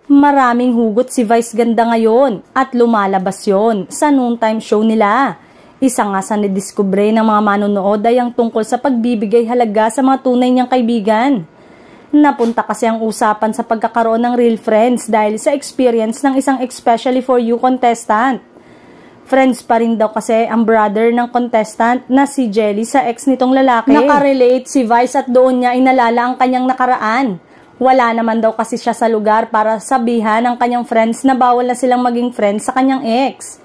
Maraming hugot si Vice Ganda ngayon at lumalabas yon sa noontime show nila. Isa nga sa nidiskubre ng mga manonood ay ang tungkol sa pagbibigay halaga sa mga tunay niyang kaibigan. Napunta kasi ang usapan sa pagkakaroon ng real friends dahil sa experience ng isang especially for you contestant. Friends pa rin daw kasi ang brother ng contestant na si Jelly sa ex nitong lalaki. Nakarelate si Vice at doon niya inalala ang kanyang nakaraan. Wala naman daw kasi siya sa lugar para sabihan ng kanyang friends na bawal na silang maging friends sa kanyang ex.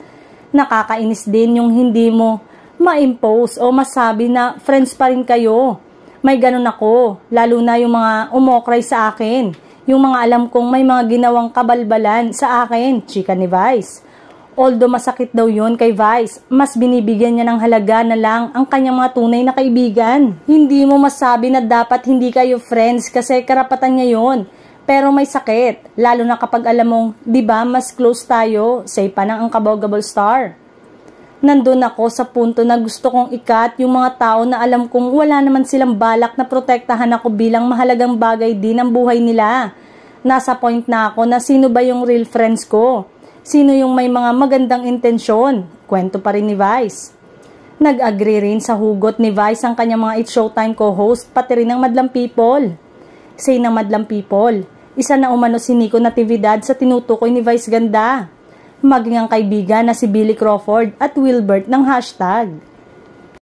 Nakakainis din yung hindi mo ma-impose o masabi na friends pa rin kayo. May ganun ako, lalo na yung mga umokray sa akin. Yung mga alam kong may mga ginawang kabalbalan sa akin, chika ni Vice. Although masakit daw yun kay Vice, mas binibigyan niya ng halaga na lang ang kanyang mga tunay na kaibigan. Hindi mo masabi na dapat hindi kayo friends kasi karapatan niya yun. Pero may sakit, lalo na kapag alam mong, di ba mas close tayo, say pa ng Unkabaugable Star. Nandun ako sa punto na gusto kong ikat yung mga tao na alam kong wala naman silang balak na protektahan ako bilang mahalagang bagay din ang buhay nila. Nasa point na ako na sino ba yung real friends ko? Sino yung may mga magandang intensyon? Kwento pa rin ni Vice. Nag-agree rin sa hugot ni Vice ang kanyang mga It's Showtime co-host pati rin ng Madlang People. Say ng Madlang People, isa na umano si Nico Natividad sa tinutukoy ni Vice Ganda. Maging ang kaibigan na si Billy Crawford at Wilbert ng hashtag.